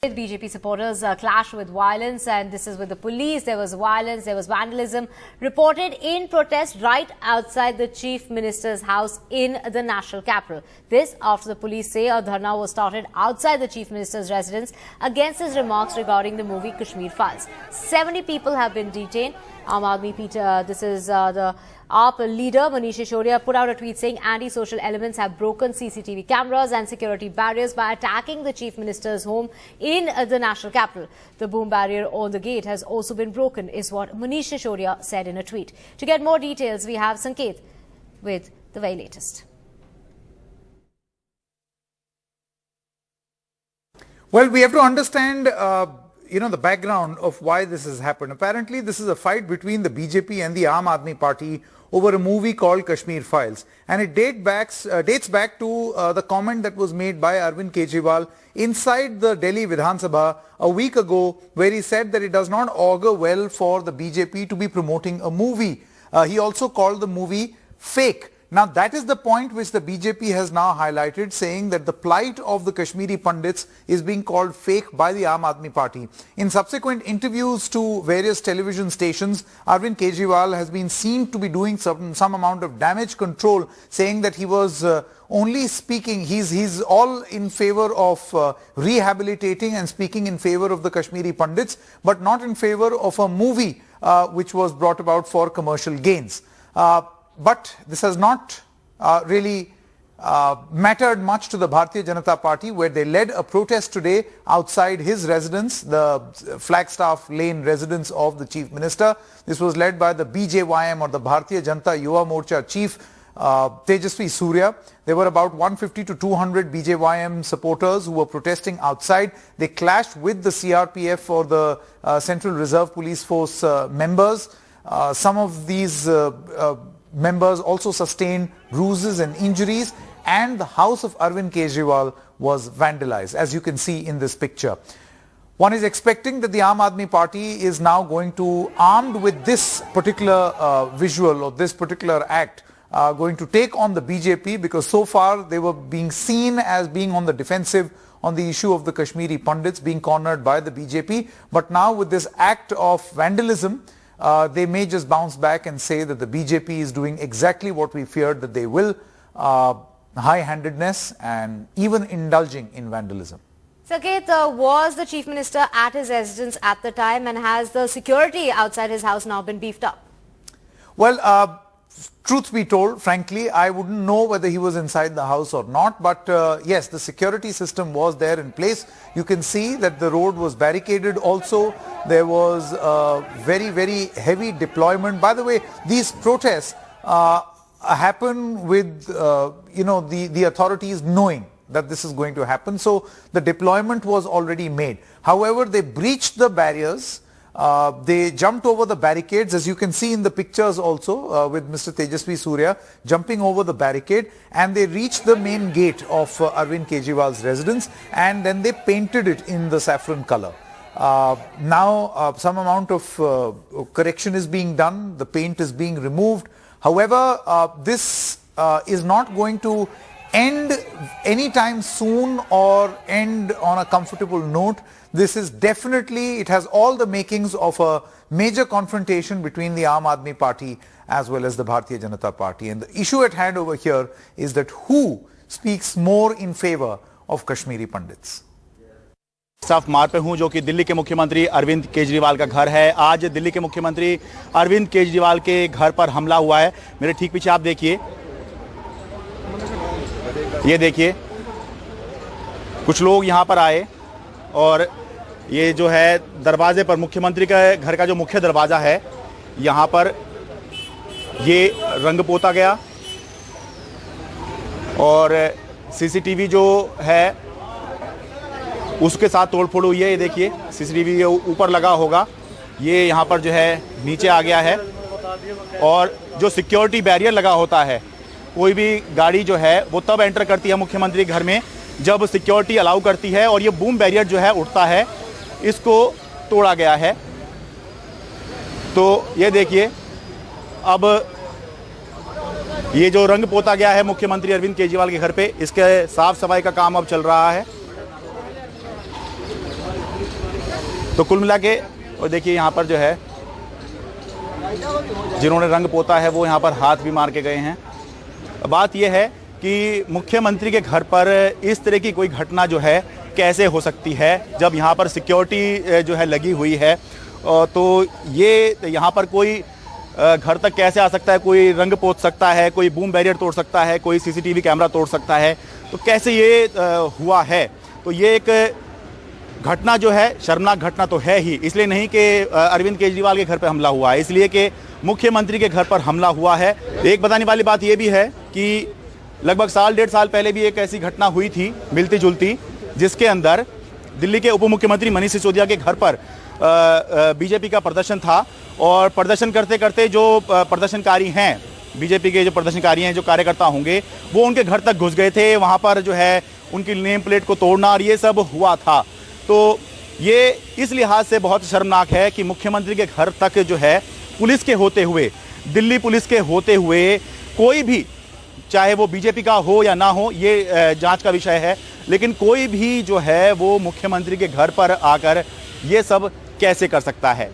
BJP supporters clashed with violence, and this is with the police. There was violence, there was vandalism reported in protest right outside the Chief Minister's house in the national capital. This after the police say a dharna was started outside the Chief Minister's residence against his remarks regarding the movie Kashmir Files. 70 people have been detained. The AAP leader Manish Sisodia put out a tweet saying anti-social elements have broken CCTV cameras and security barriers by attacking the Chief Minister's home in the national capital. The boom barrier on the gate has also been broken, is what Manish Sisodia said in a tweet. To get more details, we have Sanket with the very latest. Well, we have to understand the background of why this has happened. Apparently, this is a fight between the BJP and the Aam Aadmi Party over a movie called Kashmir Files. And it dates back to the comment that was made by Arvind Kejriwal inside the Delhi Vidhan Sabha a week ago, where he said that it does not augur well for the BJP to be promoting a movie. He also called the movie fake. Now, that is the point which the BJP has now highlighted, saying that the plight of the Kashmiri Pandits is being called fake by the Aam Aadmi Party. In subsequent interviews to various television stations, Arvind Kejriwal has been seen to be doing some amount of damage control, saying that he was only speaking, he's all in favor of rehabilitating and speaking in favor of the Kashmiri Pandits, but not in favor of a movie which was brought about for commercial gains. But this has not really mattered much to the Bharatiya Janata Party, where they led a protest today outside his residence, the Flagstaff Lane residence of the Chief Minister. This was led by the BJYM, or the Bharatiya Janata Yuva Morcha Chief Tejasvi Surya. There were about 150 to 200 BJYM supporters who were protesting outside. They clashed with the CRPF, or the Central Reserve Police Force members. Some of these members also sustained bruises and injuries, and the house of Arvind Kejriwal was vandalized, as you can see in this picture. One is expecting that the Aam Aadmi Party is now going to, armed with this particular visual or this particular act, going to take on the BJP, because so far they were being seen as being on the defensive on the issue of the Kashmiri Pandits being cornered by the BJP. But now with this act of vandalism, they may just bounce back and say that the BJP is doing exactly what we feared that they will, high-handedness and even indulging in vandalism. Sanket, was the Chief Minister at his residence at the time, and has the security outside his house now been beefed up? Well, truth be told, frankly, I wouldn't know whether he was inside the house or not, but yes, the security system was there in place. You can see that the road was barricaded also. There was very, very heavy deployment. By the way, these protests happen with, the authorities knowing that this is going to happen. So the deployment was already made. However, they breached the barriers. They jumped over the barricades, as you can see in the pictures also, with Mr. Tejasvi Surya jumping over the barricade, and they reached the main gate of Arvind Kejriwal's residence, and then they painted it in the saffron color. Now some amount of correction is being done, the paint is being removed. However, this is not going to end anytime soon or end on a comfortable note. This is definitely, it has all the makings of a major confrontation between the Aam Aadmi Party as well as the Bharatiya Janata Party. And the issue at hand over here is that who speaks more in favor of Kashmiri Pandits. साफ मार पे हूं, जो कि दिल्ली के मुख्यमंत्री अरविंद केजरीवाल का घर है। आज दिल्ली के मुख्यमंत्री अरविंद केजरीवाल के घर पर हमला हुआ है। मेरे ठीक पीछे आप देखिए, ये देखिए, कुछ लोग यहां पर आए और ये जो है दरवाजे पर, मुख्यमंत्री का घर का जो मुख्य दरवाजा है, यहां पर ये रंग पोता गया और सीसीटीवी जो है उसके साथ तोड़फोड़ हुई है। ये देखिए, सीसीटीवी के ऊपर लगा होगा, ये यहाँ पर जो है नीचे आ गया है। और जो सिक्योरिटी बैरियर लगा होता है, कोई भी गाड़ी जो है वो तब एंटर करती है मुख्यमंत्री घर में जब सिक्योरिटी अलाउ करती है, और ये बूम बैरियर जो है उठता है, इसको तोड़ा गया है। तो ये देखिए, अब ये जो रंग पोता गया है मुख्यमंत्री अरविंद केजरीवाल के घर पे, इसके साफ सफाई का काम अब चल रहा है। तो कुल मिला के और देखिए यहाँ पर जो है जिन्होंने रंग पोता है वो यहाँ पर हाथ भी मार के गए हैं। बात यह है कि मुख्यमंत्री के घर पर इस तरह की कोई घटना जो है कैसे हो सकती है जब यहाँ पर सिक्योरिटी जो है लगी हुई है। तो ये यहाँ पर कोई घर तक कैसे आ सकता है, कोई रंग पोत सकता है, कोई बूम बैरियर तोड़ सकता है, कोई सीसीटीवी कैमरा तोड़ सकता है, तो कैसे ये हुआ है। तो ये एक घटना जो है शर्मनाक घटना तो है ही, इसलिए नहीं कि अरविंद केजरीवाल के घर पर हमला हुआ है, इसलिए कि मुख्यमंत्री के घर पर हमला हुआ है। एक बताने वाली बात यह भी है कि लगभग साल डेढ़ साल पहले भी एक ऐसी घटना हुई थी मिलती जुलती, जिसके अंदर दिल्ली के उप मुख्यमंत्री मनीष सिसोदिया के घर पर बीजेपी का प्रदर्शन था और प्रदर्शन करते करते जो प्रदर्शनकारी हैं, बीजेपी के जो प्रदर्शनकारी हैं, जो कार्यकर्ता होंगे, वो उनके घर तक घुस गए थे। वहाँ पर जो है उनकी नेम प्लेट को तोड़ना और ये सब हुआ था। तो ये इस लिहाज से बहुत शर्मनाक है कि मुख्यमंत्री के घर तक जो है पुलिस के होते हुए, दिल्ली पुलिस के होते हुए, कोई भी, चाहे वो बीजेपी का हो या ना हो, ये जांच का विषय है, लेकिन कोई भी जो है वो मुख्यमंत्री के घर पर आकर ये सब कैसे कर सकता है।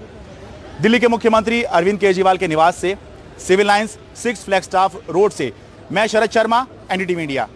दिल्ली के मुख्यमंत्री अरविंद केजरीवाल के निवास से सिविल लाइंस 6 फ्लैगस्टाफ रोड से मैं शरद शर्मा, एनडीटीवी इंडिया।